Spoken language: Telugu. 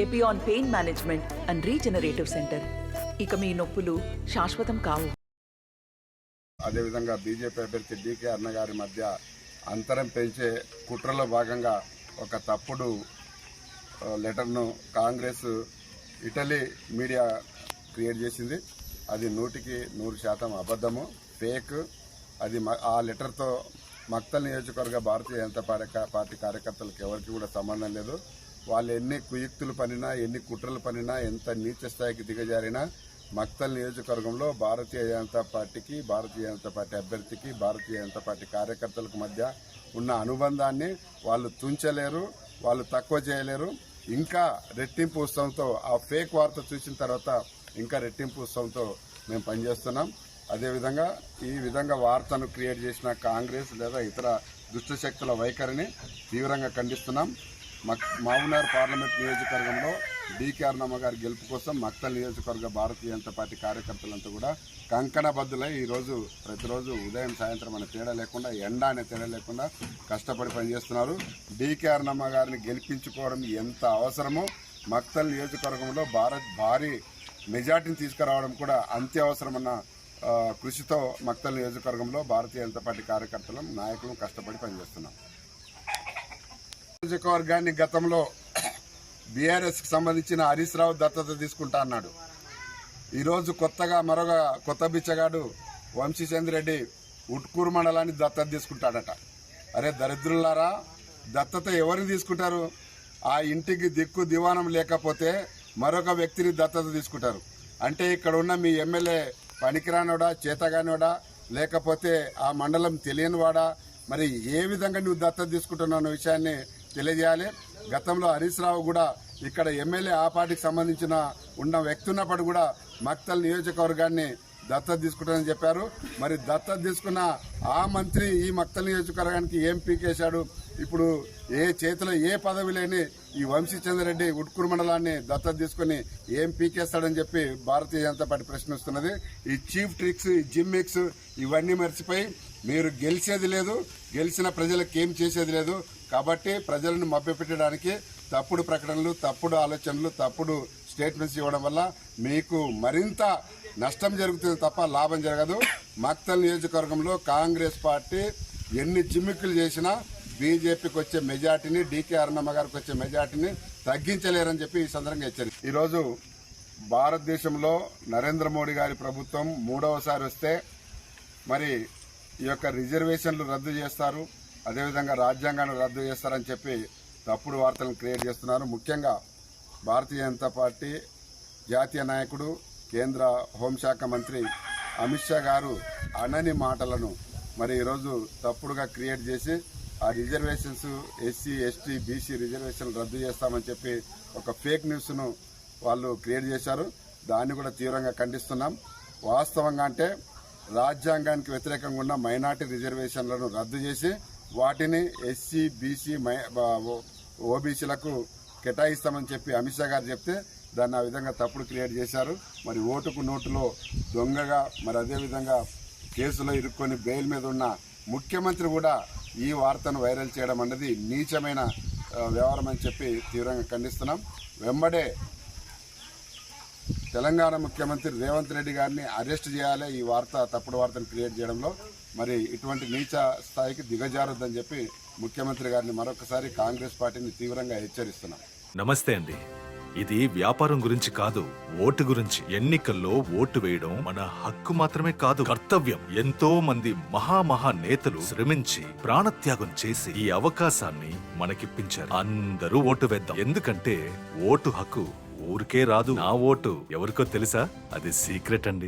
Epione pain management and regenerative centre. ఇక మీ నొప్పులు శాశ్వతం కావు. అదేవిధంగా బీజేపీ అభ్యర్థి డీకే అరుణ గారి మధ్య అంతరం పెంచే కుట్రలో భాగంగా ఒక తప్పుడు లెటర్ను కాంగ్రెస్ ఇటలీ మీడియా క్రియేట్ చేసింది. అది 100% అబద్ధము, ఫేక్. అది ఆ లెటర్తో మక్తల్ నియోజకవర్గ భారతీయ జనతా పార్టీ కార్యకర్తలకు ఎవరికి కూడా సంబంధం లేదు. వాళ్ళు ఎన్ని కుయుక్తులు పనినా, ఎన్ని కుట్రలు పనినా, ఎంత నీచ స్థాయికి దిగజారినా మక్తల్ నియోజకవర్గంలో భారతీయ జనతా పార్టీకి, భారతీయ జనతా పార్టీ అభ్యర్థికి, భారతీయ జనతా పార్టీ కార్యకర్తలకు మధ్య ఉన్న అనుబంధాన్ని వాళ్ళు తుంచలేరు, వాళ్ళు తక్కువ చేయలేరు. ఇంకా రెట్టింపు ఉత్సవంతో ఆ ఫేక్ వార్త చూసిన తర్వాత ఇంకా రెట్టింపు ఉత్సవంతో మేము పనిచేస్తున్నాం. అదేవిధంగా ఈ విధంగా వార్తను క్రియేట్ చేసిన కాంగ్రెస్ లేదా ఇతర దుష్టశక్తుల వైఖరిని తీవ్రంగా ఖండిస్తున్నాం. మహబూబ్నగర్ పార్లమెంట్ నియోజకవర్గంలో డీకే అరుణమ్మ గారి గెలుపు కోసం మక్తల్ నియోజకవర్గ భారతీయ జనతా పార్టీ కార్యకర్తలంతా కూడా కంకణబద్దులై ఈరోజు ప్రతిరోజు ఉదయం సాయంత్రం అనే తేడా లేకుండా, ఎండ అనే తేడా లేకుండా కష్టపడి పనిచేస్తున్నారు. డీకే అరుణమ్మ గారిని గెలిపించుకోవడం ఎంత అవసరమో మక్తల్ నియోజకవర్గంలో భారీ మెజార్టీని తీసుకురావడం కూడా అంతే అవసరమన్న కృషితో మక్తల్ నియోజకవర్గంలో భారతీయ జనతా పార్టీ కార్యకర్తలు, నాయకులు కష్టపడి పనిచేస్తున్నాం. నియోజకవర్గాన్ని గతంలో బీఆర్ఎస్ కి సంబంధించిన హరీష్ రావు దత్తత తీసుకుంటా అన్నాడు. ఈరోజు కొత్తగా మరొక కొత్త బిచ్చగాడు వంశీచంద్ర రెడ్డి ఉట్కూరు మండలాన్ని దత్తత తీసుకుంటాడట. అరే దరిద్రులారా, దత్తత ఎవరిని తీసుకుంటారు? ఆ ఇంటికి దిక్కు దివానం లేకపోతే మరొక వ్యక్తిని దత్తత తీసుకుంటారు. అంటే ఇక్కడ ఉన్న మీ ఎమ్మెల్యే పనికిరానోడా, చేతగానోడా, లేకపోతే ఆ మండలం తెలియనివాడా? మరి ఏ విధంగా నువ్వు దత్తత తీసుకుంటున్నావు అన్న విషయాన్ని తెలియజేయాలి. గతంలో హరీష్ రావు కూడా ఇక్కడ ఎమ్మెల్యే ఆ పార్టీకి సంబంధించిన ఉన్న వ్యక్తి ఉన్నప్పుడు కూడా మక్తల్ నియోజకవర్గాన్ని దత్తత తీసుకుంటానని చెప్పారు. మరి దత్తత తీసుకున్న ఆ మంత్రి ఈ మక్తల్ నియోజకవర్గానికి ఏం పీకేశాడు? ఇప్పుడు చేతిలో ఏ పదవి లేని ఈ వంశీచంద్రరెడ్డి ఉట్కూరు మండలాన్ని దత్తత తీసుకుని ఏం పీకేస్తాడని చెప్పి భారతీయ జనతా పార్టీ ప్రశ్నిస్తున్నది. ఈ చీఫ్ ట్రిక్స్, ఈ జిమ్మిక్స్ ఇవన్నీ మర్చిపోయి మీరు గెలిచేది లేదు, గెలిచిన ప్రజలకు ఏం చేసేది లేదు. కాబట్టి ప్రజలను మభ్యపెట్టడానికి తప్పుడు ప్రకటనలు, తప్పుడు ఆలోచనలు, తప్పుడు స్టేట్మెంట్స్ ఇవ్వడం వల్ల మీకు మరింత నష్టం జరుగుతుంది తప్ప లాభం జరగదు. మక్తల్ నియోజకవర్గంలో కాంగ్రెస్ పార్టీ ఎన్ని జిమ్మిక్కులు చేసినా బీజేపీకి వచ్చే మెజార్టీని, డీకే అరుణమ్మ గారికి వచ్చే మెజార్టీని తగ్గించలేరని చెప్పి ఈ సందర్భంగా హెచ్చరి. ఈరోజు భారతదేశంలో నరేంద్ర మోడీ గారి ప్రభుత్వం 3వసారి వస్తే మరి ఈ యొక్క రిజర్వేషన్లు రద్దు చేస్తారు, అదేవిధంగా రాజ్యాంగాన్ని రద్దు చేస్తారని చెప్పి తప్పుడు వార్తలను క్రియేట్ చేస్తున్నారు. ముఖ్యంగా భారతీయ జనతా పార్టీ జాతీయ నాయకుడు, కేంద్ర హోంశాఖ మంత్రి అమిత్ షా గారు అనని మాటలను మరి ఈరోజు తప్పుడుగా క్రియేట్ చేసి ఆ రిజర్వేషన్స్, ఎస్సీ, ఎస్టీ, బీసీ రిజర్వేషన్లు రద్దు చేస్తామని చెప్పి ఒక ఫేక్ న్యూస్ను వాళ్ళు క్రియేట్ చేశారు. దాన్ని కూడా తీవ్రంగా ఖండిస్తున్నాం. వాస్తవంగా అంటే రాజ్యాంగానికి వ్యతిరేకంగా ఉన్న మైనార్టీ రిజర్వేషన్లను రద్దు చేసి వాటిని ఎస్సీ, బీసీ, ఓబీసీలకు కేటాయిస్తామని చెప్పి అమిత్ షా గారు చెప్తే దాన్ని ఆ విధంగా తప్పుడు క్రియేట్ చేశారు. మరి ఓటుకు నోటులో దొంగగా, మరి అదేవిధంగా కేసులో ఇరుక్కొని బెయిల్ మీద ఉన్న ముఖ్యమంత్రి కూడా ఈ వార్తను వైరల్ చేయడం అన్నది నీచమైన వ్యవహారం అని చెప్పి తీవ్రంగా ఖండిస్తున్నాం. వెంబడే తెలంగాణ ముఖ్యమంత్రి రేవంత్ రెడ్డి గారిని అరెస్ట్ చేయాలి ఈ తప్పుడు వార్తను క్రియేట్ చేయడంలో. మరి ఇటువంటి నీచ స్థాయికి దిగజారొద్దని చెప్పి ముఖ్యమంత్రి గారిని మరొకసారి కాంగ్రెస్ పార్టీని తీవ్రంగా హెచ్చరిస్తున్నాం. నమస్తే అండి. ఇది వ్యాపారం గురించి కాదు, ఓటు గురించి. ఎన్నికల్లో ఓటు వేయడం మన హక్కు మాత్రమే కాదు, కర్తవ్యం. ఎంతో మంది మహా నేతలు శ్రమించి ప్రాణత్యాగం చేసి ఈ అవకాశాన్ని మనకిప్పించారు. అందరూ ఓటు వేద్దాం. ఎందుకంటే ఓటు హక్కు ఊరికే రాదు. నా ఓటు ఎవరికో తెలుసా? అది సీక్రెట్ అండి.